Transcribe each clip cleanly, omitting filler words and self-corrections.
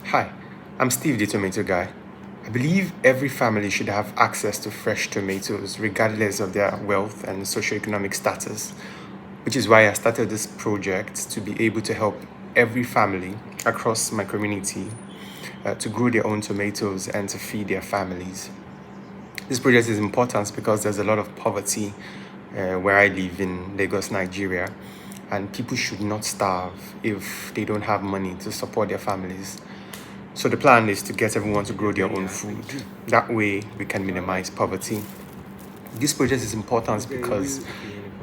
Hi, I'm Steve the Tomato Guy. I believe every family should have access to fresh tomatoes regardless of their wealth and socioeconomic status, which is why I started this project to be able to help every family across my community to grow their own tomatoes and to feed their families. This project is important because there's a lot of poverty where I live in Lagos, Nigeria, and people should not starve if they don't have money to support their families. So the plan is to get everyone to grow their own food. That way we can minimize poverty. This project is important because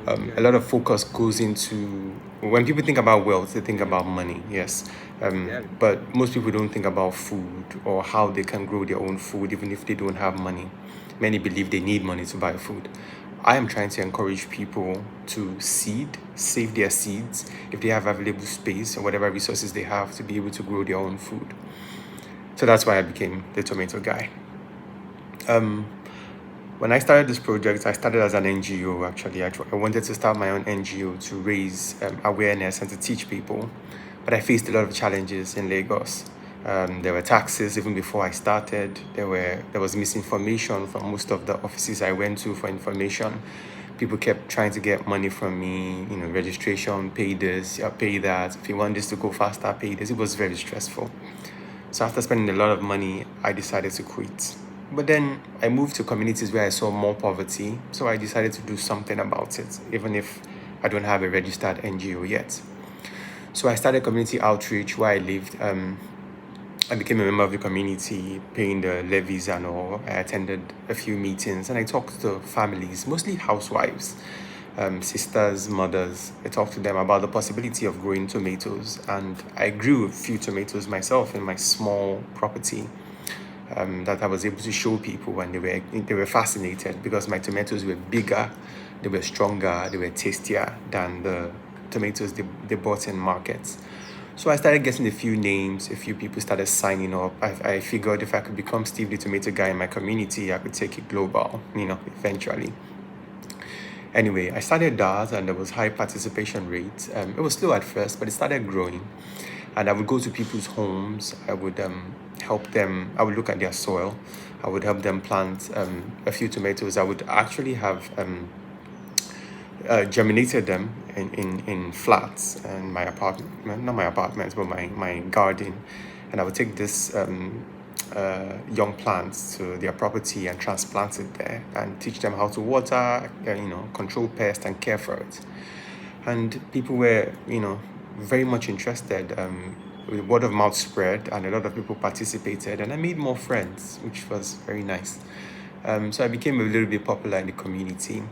a lot of focus goes into when people think about wealth, they think about money, yes. But most people don't think about food or how they can grow their own food even if they don't have money. Many believe they need money to buy food. I am trying to encourage people to save their seeds if they have available space or whatever resources they have to be able to grow their own food. So that's why I became the Tomato Guy. When I started this project, I started as an NGO actually. I wanted to start my own NGO to raise awareness and to teach people. But I faced a lot of challenges in Lagos. There were taxes even before I started. There was misinformation from most of the offices I went to for information. People kept trying to get money from me, registration, pay this, pay that. If you want this to go faster, pay this. It was very stressful. So after spending a lot of money, I decided to quit. But then I moved to communities where I saw more poverty. So I decided to do something about it, even if I don't have a registered NGO yet. So I started community outreach where I lived. I became a member of the community, paying the levies and all. I attended a few meetings and I talked to families, mostly housewives, sisters, mothers. I talked to them about the possibility of growing tomatoes, and I grew a few tomatoes myself in my small property that I was able to show people, and they were fascinated because my tomatoes were bigger, they were stronger, they were tastier than the tomatoes they bought in markets. So I started getting a few names, a few people started signing up. I figured if I could become Steve the Tomato Guy in my community, I could take it global, eventually. Anyway, I started that and there was high participation rates. It was slow at first, but it started growing. And I would go to people's homes. I would help them. I would look at their soil. I would help them plant a few tomatoes. I would actually have germinated them in flats and my apartment, not my apartment, but my garden. And I would take this young plants to their property and transplant it there and teach them how to water, control pests and care for it. And people were, very much interested. Word of mouth spread and a lot of people participated and I made more friends, which was very nice. So I became a little bit popular in the community.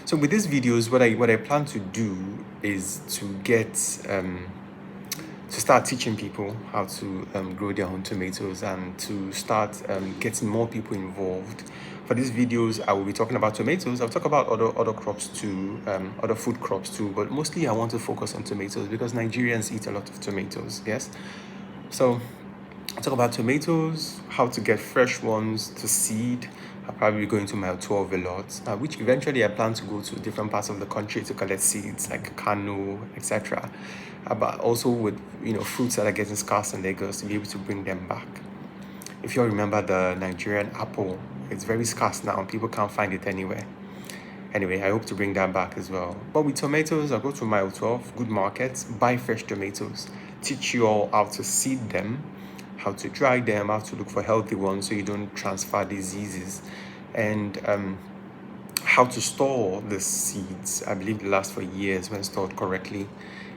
So with these videos, what I plan to do is to get to start teaching people how to grow their own tomatoes and to start getting more people involved. For these videos, I will be talking about tomatoes. I'll talk about other crops too, other food crops too, but mostly I want to focus on tomatoes because Nigerians eat a lot of tomatoes, yes? So I'll talk about tomatoes, how to get fresh ones to seed. I'll probably be going to Mile 12 a lot, which eventually I plan to go to different parts of the country to collect seeds like Kano, etc. But also with fruits that are getting scarce in Lagos to be able to bring them back. If you all remember the Nigerian apple, it's very scarce now. People can't find it anywhere. Anyway, I hope to bring that back as well. But with tomatoes, I'll go to Mile 12, good markets, buy fresh tomatoes, teach you all how to seed them, how to dry them, how to look for healthy ones so you don't transfer diseases, and how to store the seeds. I believe they last for years when stored correctly,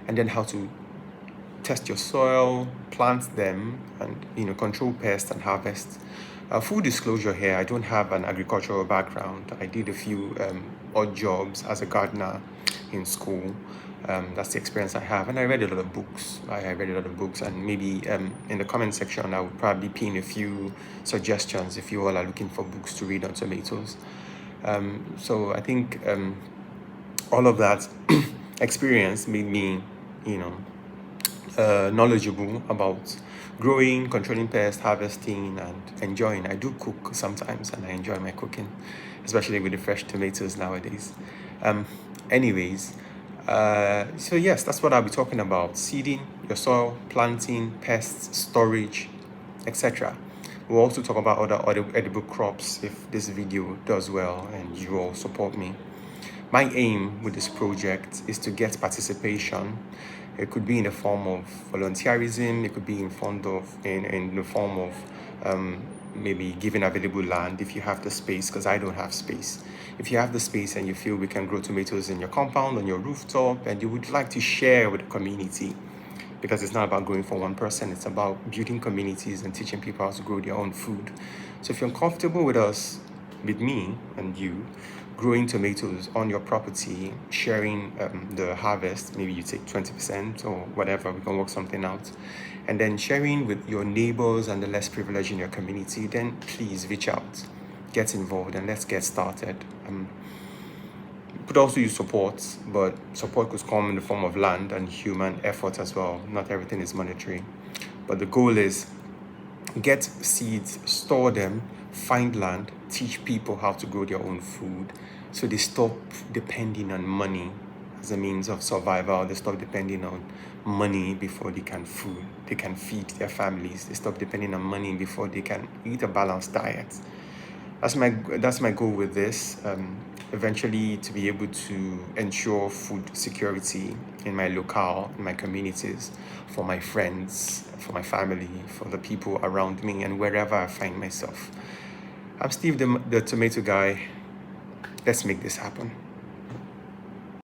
and then how to test your soil, plant them, and control pests and harvest. Full disclosure here, I don't have an agricultural background. I did a few odd jobs as a gardener in school. That's the experience I have, and I read a lot of books. I read a lot of books, and maybe in the comment section I would probably pin a few suggestions if you all are looking for books to read on tomatoes. So I think all of that experience made me, knowledgeable about growing, controlling pests, harvesting, and enjoying. I do cook sometimes, and I enjoy my cooking, especially with the fresh tomatoes nowadays. Anyways, so yes, that's what I'll be talking about: seeding your soil, planting, pests, storage, etc. We'll also talk about other edible crops if this video does well and you all support me. My aim with this project is to get participation. It could be in the form of volunteerism, it could be in the form of maybe giving available land if you have the space, because I don't have space. If you have the space and you feel we can grow tomatoes in your compound, on your rooftop, and you would like to share with the community, because it's not about growing for one person, it's about building communities and teaching people how to grow their own food. So if you're comfortable with us, with me and you, growing tomatoes on your property, sharing the harvest, maybe you take 20% or whatever, we can work something out, and then sharing with your neighbors and the less privileged in your community, then please reach out, get involved, and let's get started. Could also use support, but support could come in the form of land and human effort as well. Not everything is monetary, but the goal is get seeds, store them, find land, teach people how to grow their own food, so they stop depending on money as a means of survival. They stop depending on money before they can feed their families. They stop depending on money before they can eat a balanced diet. That's my goal with this. Eventually, to be able to ensure food security in my locale, in my communities, for my friends, for my family, for the people around me, and wherever I find myself. I'm Steve, the tomato guy. Let's make this happen.